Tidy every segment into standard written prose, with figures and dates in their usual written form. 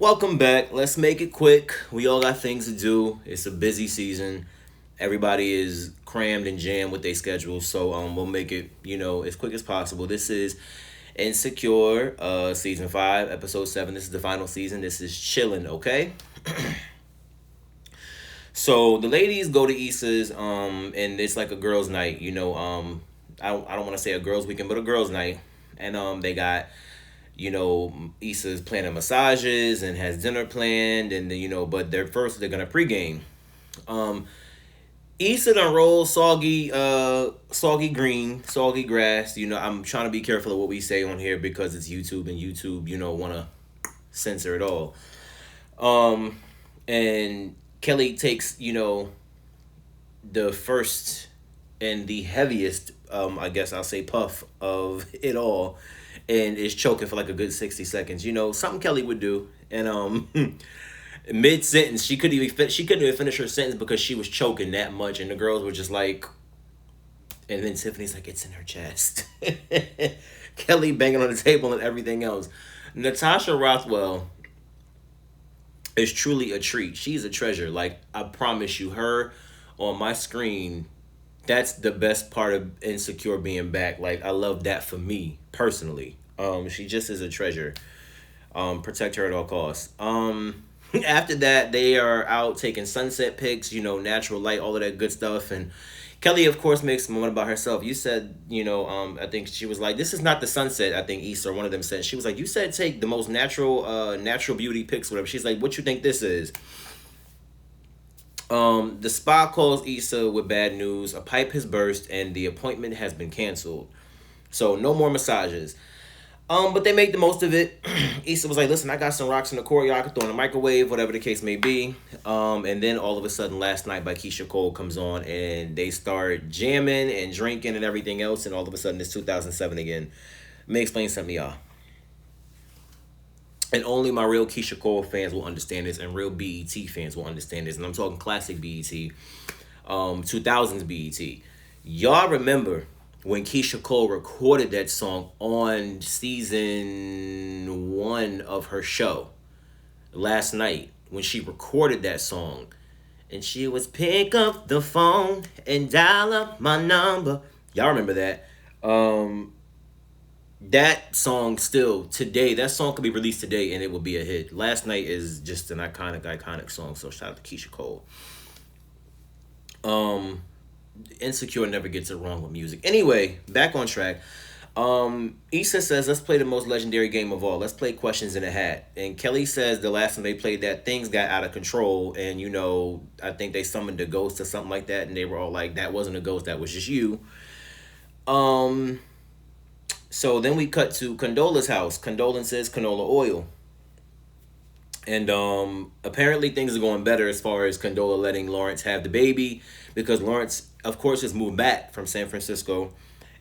Welcome back. Let's make it quick. We all got things to do. It's a busy season. Everybody is crammed and jammed with their schedule, so we'll make it as quick as possible. This is Insecure, season 5, episode 7. This is the final season. This is chilling, okay? So the ladies go to Issa's, and it's like a girls' night. I don't want to say a girls' weekend, but a girls' night, and they got Issa's planning massages and has dinner planned, and but they're gonna pregame. Um, Issa done roll soggy green, soggy grass. I'm trying to be careful of what we say on here because it's YouTube and YouTube, wanna censor it all. Um, and Kelly takes, the first and the heaviest, I guess I'll say puff of it all, and is choking for like a good 60 seconds. Something Kelly would do, and mid sentence she couldn't even finish her sentence because she was choking that much, and the girls were just like, and then Tiffany's like, it's in her chest. Kelly banging on the table and everything else. Natasha Rothwell is truly a treat. She's a treasure. Like, I promise you, her on my screen, that's the best part of Insecure being back. Like, I love that for me personally. She just is a treasure. Protect her at all costs. After that, they are out taking sunset pics, natural light, all of that good stuff. And Kelly, of course, makes a moment about herself. You said, I think she was like, this is not the sunset. I think Issa or one of them said, she was like, you said take the most natural beauty pics, whatever. She's like, what you think this is? The spa calls Issa with bad news. A pipe has burst and the appointment has been canceled. So no more massages. But they make the most of it. Issa was like, listen, I got some rocks in the courtyard, I could throw in the microwave, whatever the case may be. And then all of a sudden, Last Night by Keisha Cole comes on, and they start jamming and drinking and everything else, and all of a sudden it's 2007 again. Let me explain something to y'all. And only my real Keisha Cole fans will understand this, and real BET fans will understand this. And I'm talking classic BET, 2000s BET. Y'all remember when Keisha Cole recorded that song on season 1 of her show, Last Night, when she recorded that song, and she was pick up the phone and dial up my number. Y'all remember that? That song still today, that song could be released today and it would be a hit. Last Night is just an iconic song. So shout out to Keisha Cole. Um, Insecure never gets it wrong with music. Anyway, back on track. Issa says, let's play the most legendary game of all. Let's play questions in a hat. And Kelly says the last time they played that, things got out of control. And, I think they summoned a ghost or something like that. And they were all like, that wasn't a ghost, that was just you. Um, so then we cut to Condola's house. Condola says canola oil. And apparently things are going better as far as Condola letting Lawrence have the baby, because Lawrence, of course, has moved back from San Francisco,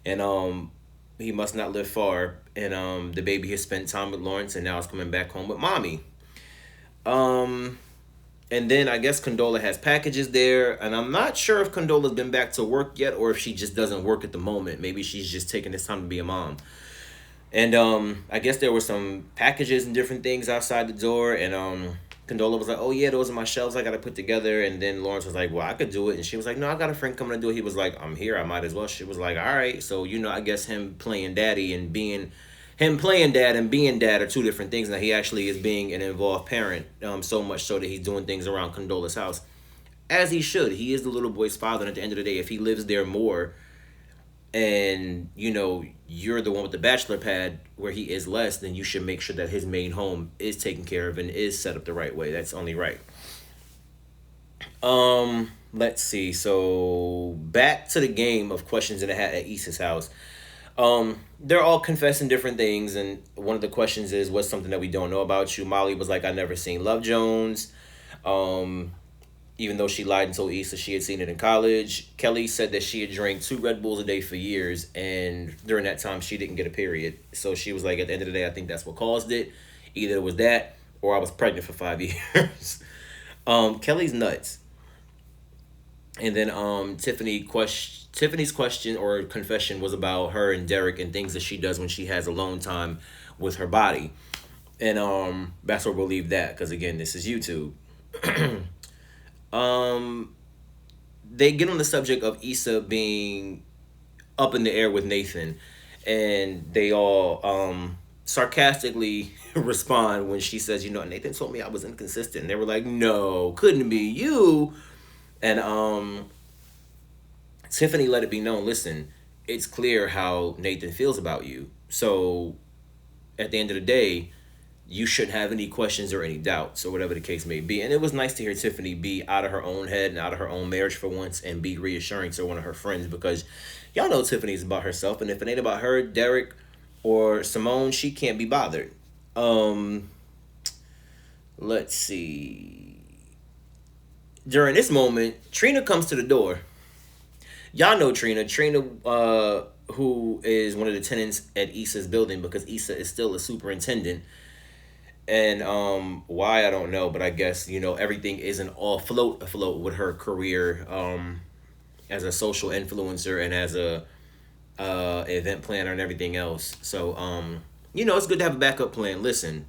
and he must not live far. And the baby has spent time with Lawrence, and now is coming back home with mommy. Um, and then I guess Condola has packages there, and I'm not sure if Condola's been back to work yet or if she just doesn't work at the moment. Maybe she's just taking this time to be a mom. And I guess there were some packages and different things outside the door, and Condola was like, "Oh yeah, those are my shelves I gotta put together." And then Lawrence was like, "Well, I could do it," and she was like, "No, I got a friend coming to do it." He was like, "I'm here, I might as well." She was like, "All right." So I guess him playing dad and being dad are two different things. Now he actually is being an involved parent, so much so that he's doing things around Condola's house, as he should. He is the little boy's father, and at the end of the day, if he lives there more, and you're the one with the bachelor pad where he is less, then you should make sure that his main home is taken care of and is set up the right way. That's only right. Let's see. So back to the game of questions in a hat at Issa's house. They're all confessing different things, and one of the questions is, what's something that we don't know about you? Molly was like, I never seen Love Jones. Um, Even though she lied and told Issa she had seen it in college. Kelly said that she had drank 2 Red Bulls a day for years, and during that time she didn't get a period. So she was like, at the end of the day, I think that's what caused it. Either it was that, or I was pregnant for 5 years. Kelly's nuts. And then Tiffany's question or confession was about her and Derek and things that she does when she has alone time with her body. And that's where we'll leave that because again, this is YouTube. um, they get on the subject of Issa being up in the air with Nathan, and they all sarcastically respond when she says, Nathan told me I was inconsistent. And they were like, no, couldn't be you. And Tiffany let it be known, listen, it's clear how Nathan feels about you. So at the end of the day, you shouldn't have any questions or any doubts or whatever the case may be. And it was nice to hear Tiffany be out of her own head and out of her own marriage for once and be reassuring to one of her friends because y'all know Tiffany's about herself. And if it ain't about her, Derek, or Simone, she can't be bothered. Um, let's see. During this moment, Trina comes to the door. Y'all know Trina. Trina, who is one of the tenants at Issa's building because Issa is still a superintendent. And why I don't know, but I guess everything isn't all afloat with her career as a social influencer and as a event planner and everything else. So it's good to have a backup plan. Listen,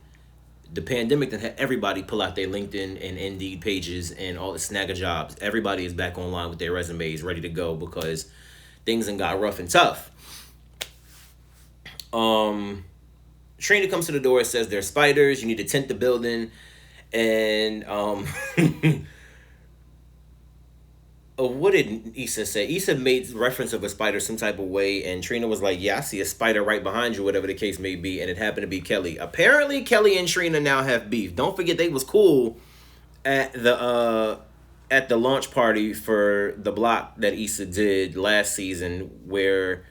the pandemic that had everybody pull out their LinkedIn and Indeed pages and all the snag of jobs. Everybody is back online with their resumes ready to go because things and got rough and tough. Trina comes to the door, says there's spiders, you need to tent the building, and what did Issa say? Issa made reference of a spider some type of way, and Trina was like, yeah, I see a spider right behind you, whatever the case may be, and it happened to be Kelly. Apparently, Kelly and Trina now have beef. Don't forget they was cool at the launch party for the block that Issa did last season, where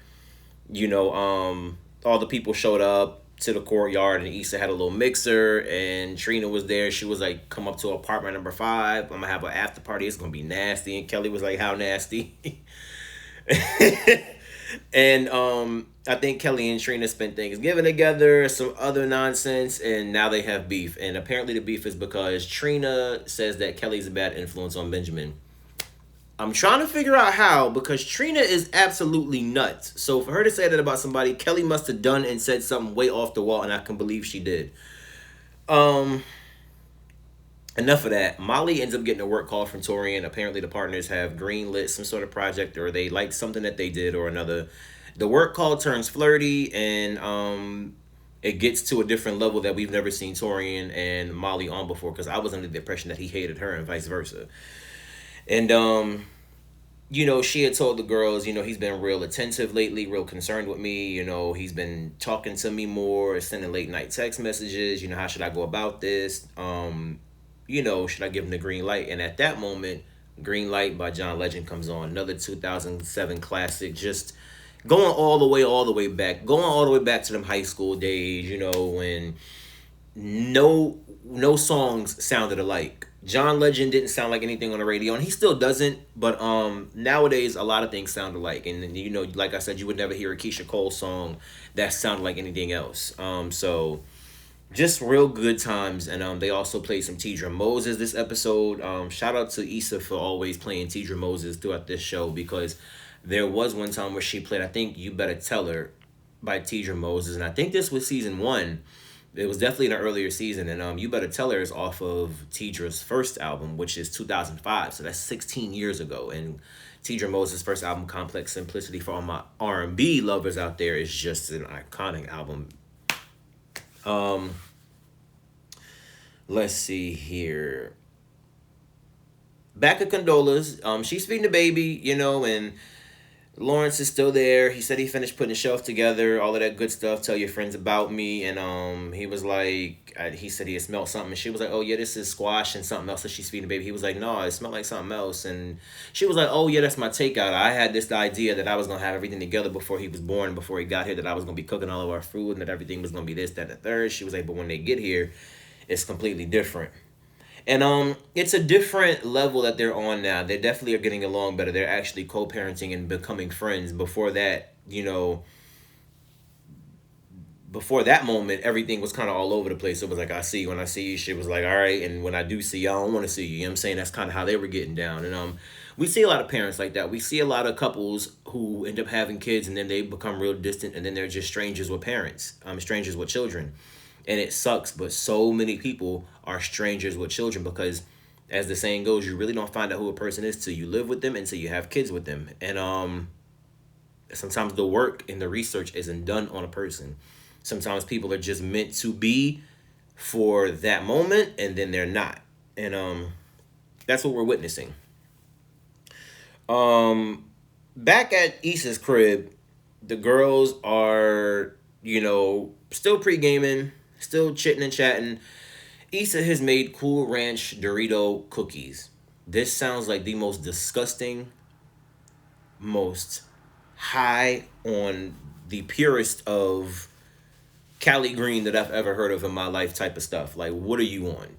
all the people showed up to the courtyard and Issa had a little mixer and Trina was there. She was like, come up to apartment number 5. I'm gonna have an after party. It's gonna be nasty. And Kelly was like, how nasty? And I think Kelly and Trina spent Thanksgiving together, some other nonsense, and now they have beef. And apparently the beef is because Trina says that Kelly's a bad influence on Benjamin. I'm trying to figure out how because Trina is absolutely nuts. So for her to say that about somebody, Kelly must have done and said something way off the wall, and I can believe she did. Enough of that. Molly ends up getting a work call from Torian. Apparently the partners have greenlit some sort of project or they like something that they did or another. The work call turns flirty and it gets to a different level that we've never seen Torian and Molly on before because I was under the impression that he hated her and vice versa. And she had told the girls, he's been real attentive lately, real concerned with me. He's been talking to me more, sending late night text messages. How should I go about this? Should I give him the green light? And at that moment, Green Light by John Legend comes on. Another 2007 classic, just going all the way back. Going all the way back to them high school days, when no songs sounded alike. John Legend didn't sound like anything on the radio, and he still doesn't. But nowadays, a lot of things sound alike, and like I said, you would never hear a Keisha Cole song that sounded like anything else. So just real good times, and they also played some Tidra Moses this episode. Shout out to Issa for always playing Tidra Moses throughout this show because there was one time where she played, I think You Better Tell Her by Tidra Moses, and I think this was season 1. It was definitely in an earlier season, and You Better Tell Her is off of Tidra's first album, which is 2005, so that's 16 years ago. And Tidra Moses' first album, Complex Simplicity, for all my R&B lovers out there, is just an iconic album. Let's see here. Back at Condola's, she's feeding the baby, and Lawrence is still there. He said he finished putting the shelf together, all of that good stuff. Tell your friends about me. And he was like, he said he had smelled something. And she was like, oh, yeah, this is squash and something else that she's feeding the baby. He was like, no, it smelled like something else. And she was like, oh, yeah, that's my takeout. I had this idea that I was going to have everything together before he was born, before he got here, that I was going to be cooking all of our food and that everything was going to be this, that, and the third. She was like, but when they get here, it's completely different. And it's a different level that they're on now. They definitely are getting along better. They're actually co-parenting and becoming friends. Before that, before that moment, everything was kind of all over the place. It was like, I see you when I see you. She was like, all right. And when I do see you, I don't want to see you. You know what I'm saying? That's kind of how they were getting down. And we see a lot of parents like that. We see a lot of couples who end up having kids and then they become real distant and then they're just strangers with parents, strangers with children. And it sucks, but so many people are strangers with children because, as the saying goes, you really don't find out who a person is till you live with them, until you have kids with them. And sometimes the work and the research isn't done on a person. Sometimes people are just meant to be for that moment, and then they're not. And that's what we're witnessing. Um, Back at Issa's crib, the girls are, still pre gaming, still chitting and chatting. Issa has made Cool Ranch Dorito cookies. This sounds like the most disgusting, most high on the purest of Cali Green that I've ever heard of in my life type of stuff. Like, what are you on?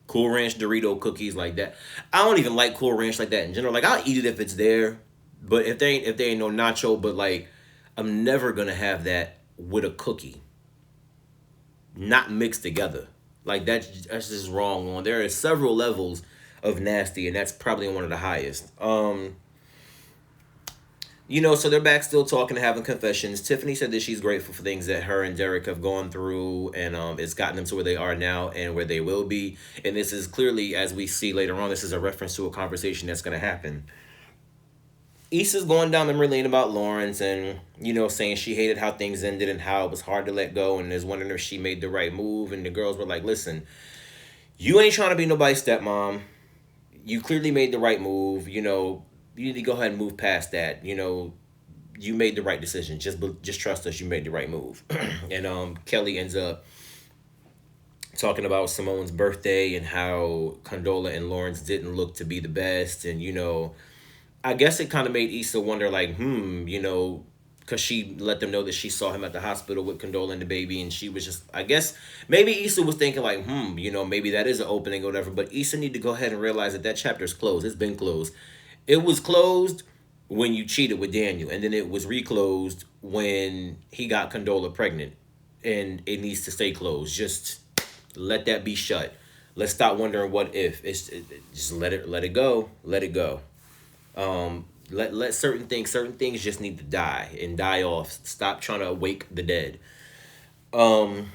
Cool Ranch Dorito cookies like that. I don't even like Cool Ranch like that in general. Like, I'll eat it if it's there, but if they ain't no nacho, but like, I'm never gonna have that with a cookie, not mixed together. Like that's just wrong. On there are several levels of nasty, and that's probably one of the highest. So they're back still talking and having confessions. Tiffany said that she's grateful for things that her and Derek have gone through, and it's gotten them to where they are now and where they will be. And this is clearly, as we see later on, this is a reference to a conversation that's going to happen. Issa's going down memory lane about Lawrence and, saying she hated how things ended and how it was hard to let go and is wondering if she made the right move. And the girls were like, listen, you ain't trying to be nobody's stepmom. You clearly made the right move. You need to go ahead and move past that. You made the right decision. Just trust us. You made the right move. And Kelly ends up talking about Simone's birthday and how Condola and Lawrence didn't look to be the best. And I guess it kind of made Issa wonder, like, because she let them know that she saw him at the hospital with Condola and the baby, and she was just, I guess, maybe Issa was thinking, like, maybe that is an opening or whatever, but Issa need to go ahead and realize that that chapter's closed. It's been closed. It was closed when you cheated with Daniel, and then it was reclosed when he got Condola pregnant, and it needs to stay closed. Just let that be shut. Let's stop wondering what if. Just let it go. Let it go. Let certain things just need to die and die off. Stop trying to wake the dead. Um,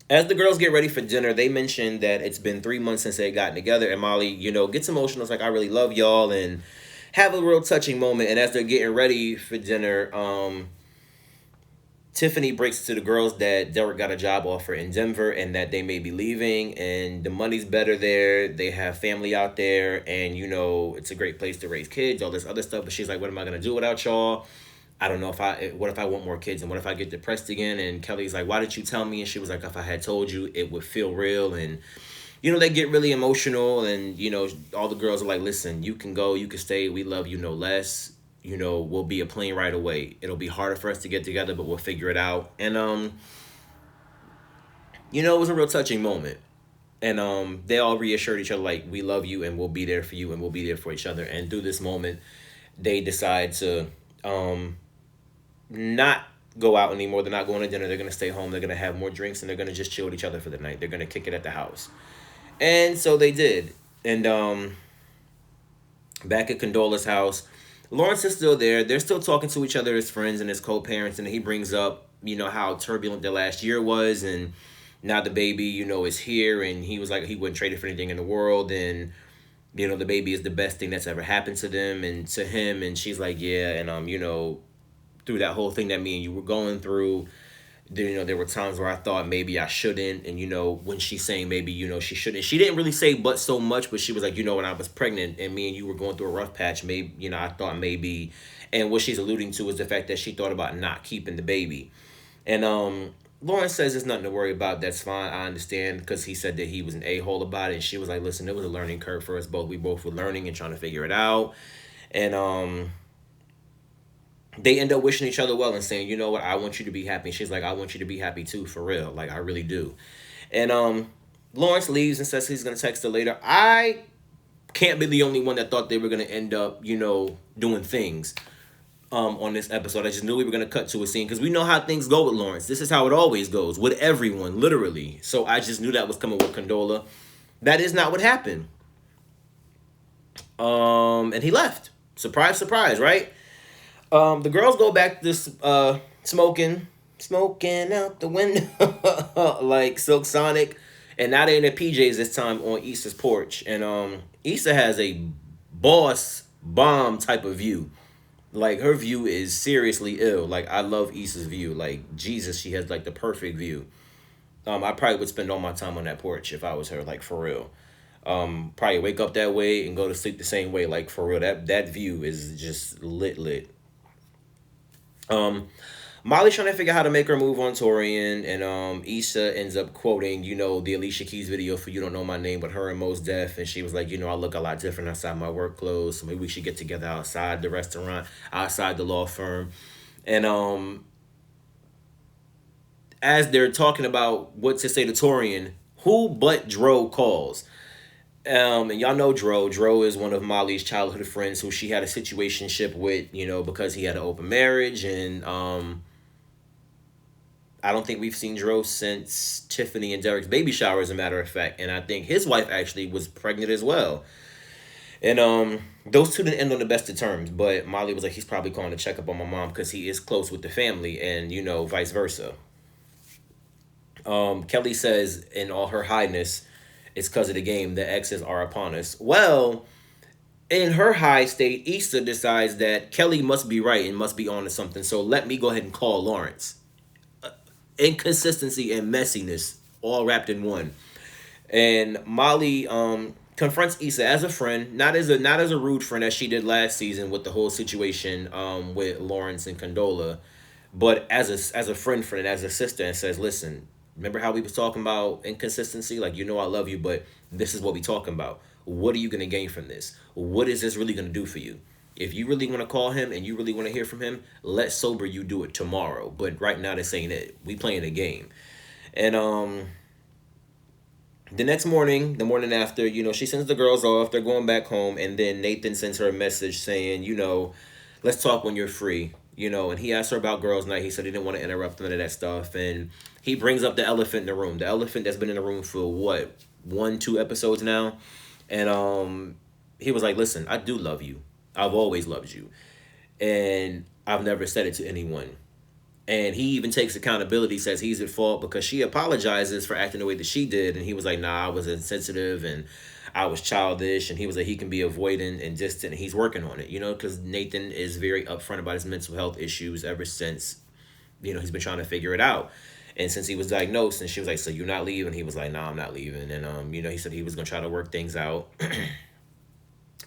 as the girls get ready for dinner, they mention that it's been 3 months since they gotten together, and Molly, gets emotional. It's like, I really love y'all, and have a real touching moment. And as they're getting ready for dinner, Tiffany breaks to the girls that Derek got a job offer in Denver and that they may be leaving, and the money's better there. They have family out there, and it's a great place to raise kids, all this other stuff. But she's like, what am I gonna do without y'all? I don't know what if I want more kids, and what if I get depressed again? And Kelly's like, why did you tell me? And she was like, if I had told you, it would feel real. And they get really emotional, and all the girls are like, listen, you can go, you can stay, we love you no less. We'll be a plane right away. It'll be harder for us to get together, but we'll figure it out. And it was a real touching moment. And they all reassured each other, like, we love you and we'll be there for you and we'll be there for each other. And through this moment, they decide to not go out anymore. They're not going to dinner. They're going to stay home. They're going to have more drinks, and they're going to just chill with each other for the night. They're going to kick it at the house. And so they did. And back at Condola's house, Lawrence is still there. They're still talking to each other as friends and as co-parents, and he brings up, how turbulent the last year was, and now the baby, is here, and he was like, he wouldn't trade it for anything in the world, and, the baby is the best thing that's ever happened to them and to him, and she's like, yeah, and, through that whole thing that me and you were going through, there were times where I thought maybe I shouldn't, and when she's saying maybe she shouldn't, she didn't really say but so much, but she was like, when I was pregnant and me and you were going through a rough patch, maybe I thought maybe, and what she's alluding to is the fact that she thought about not keeping the baby, and Lawrence says there's nothing to worry about. That's fine. I understand, because he said that he was an a-hole about it, and she was like, listen, it was a learning curve for us both. We both were learning and trying to figure it out, and they end up wishing each other well and saying, you know what, I want you to be happy. And she's like, I want you to be happy too, for real. Like, I really do. And Lawrence leaves and says he's going to text her later. I can't be the only one that thought they were going to end up, doing things on this episode. I just knew we were going to cut to a scene, because we know how things go with Lawrence. This is how it always goes with everyone, literally. So I just knew that was coming with Condola. That is not what happened. And he left. Surprise, surprise, right? The girls go back to smoking, Smoking out the window like Silk Sonic. And now they're in their PJs this time on Issa's porch. And Issa has a boss bomb type of view. Like her view is seriously ill. Like I love Issa's view. Like Jesus, she has like the perfect view. I probably would spend all my time on that porch if I was her, like for real. Probably wake up that way and go to sleep the same way, like for real. That view is just lit. Um, Molly's trying to figure out how to make her move on Torian, and Issa ends up quoting, the Alicia Keys video for "You Don't Know My Name," but her and Mos Def, and she was like, I look a lot different outside my work clothes, so maybe we should get together outside the restaurant, outside the law firm, and as they're talking about what to say to Torian, who but Dro calls. And y'all know Dro. Dro is one of Molly's childhood friends who she had a situationship with, because he had an open marriage. And I don't think we've seen Dro since Tiffany and Derek's baby shower, as a matter of fact. And I think his wife actually was pregnant as well. And those two didn't end on the best of terms. But Molly was like, he's probably calling to check up on my mom because he is close with the family, and vice versa. Kelly says, in all her highness, it's because of the game. The exes are upon us. Well, in her high state, Issa decides that Kelly must be right and must be on to something. So let me go ahead and call Lawrence. Inconsistency and messiness all wrapped in one. And Molly confronts Issa as a friend, not as a rude friend as she did last season with the whole situation with Lawrence and Condola, but as a friend, as a sister, and says, listen, remember how we was talking about inconsistency? Like, I love you, but this is what we talking about. What are you going to gain from this? What is this really going to do for you? If you really want to call him and you really want to hear from him, let sober you do it tomorrow. But right now, this ain't it. We playing a game. And the next morning, the morning after, she sends the girls off. They're going back home. And then Nathan sends her a message saying, let's talk when you're free. And he asked her about girls' night. He said he didn't want to interrupt none of that stuff. And he brings up the elephant in the room. The elephant that's been in the room for what, 1, 2 episodes now. And he was like, listen, I do love you. I've always loved you. And I've never said it to anyone. And he even takes accountability, says he's at fault because she apologizes for acting the way that she did. And he was like, nah, I was insensitive and I was childish. And he was like, he can be avoidant and distant. And he's working on it, because Nathan is very upfront about his mental health issues ever since, he's been trying to figure it out. And since he was diagnosed, and she was like, so you're not leaving? He was like, nah, I'm not leaving. And, he said he was going to try to work things out.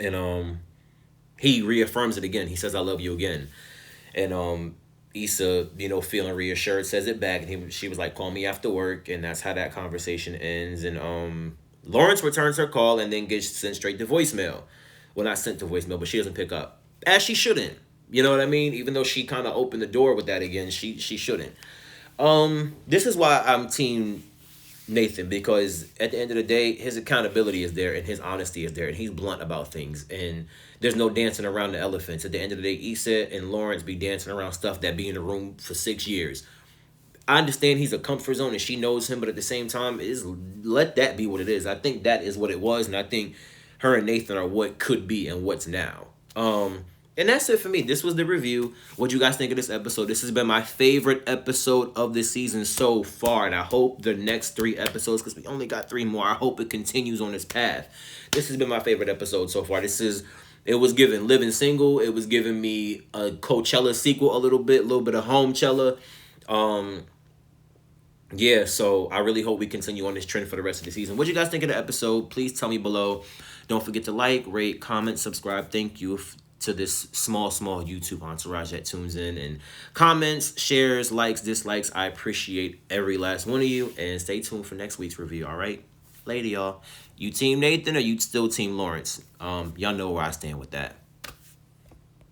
And he reaffirms it again. He says, I love you again. And Issa, feeling reassured, says it back, and she was like, call me after work, and that's how that conversation ends. And Lawrence returns her call and then gets sent straight to voicemail. Well, not sent to voicemail, but she doesn't pick up. As she shouldn't. You know what I mean? Even though she kind of opened the door with that again, she shouldn't. This is why I'm team Nathan, because at the end of the day, his accountability is there and his honesty is there, and he's blunt about things, and there's no dancing around the elephants. At the end of the day, Issa and Lawrence be dancing around stuff that be in the room for 6 years. I understand he's a comfort zone and she knows him, but at the same time, let that be what it is. I think that is what it was, and I think her and Nathan are what could be and what's now. And that's it for me. This was the review. What you guys think of this episode? This has been my favorite episode of the season so far, and I hope the next 3 episodes, because we only got 3 more, I hope it continues on this path. This has been my favorite episode so far. It was giving Living Single. It was giving me a Coachella sequel a little bit of Homechella. Yeah, so I really hope we continue on this trend for the rest of the season. What you guys think of the episode? Please tell me below. Don't forget to like, rate, comment, subscribe. Thank you to this small YouTube entourage that tunes in, and comments, shares, likes, dislikes. I appreciate every last one of you, and stay tuned for next week's review. All right, later, y'all. You team Nathan or you still team Lawrence? Y'all know where I stand with that.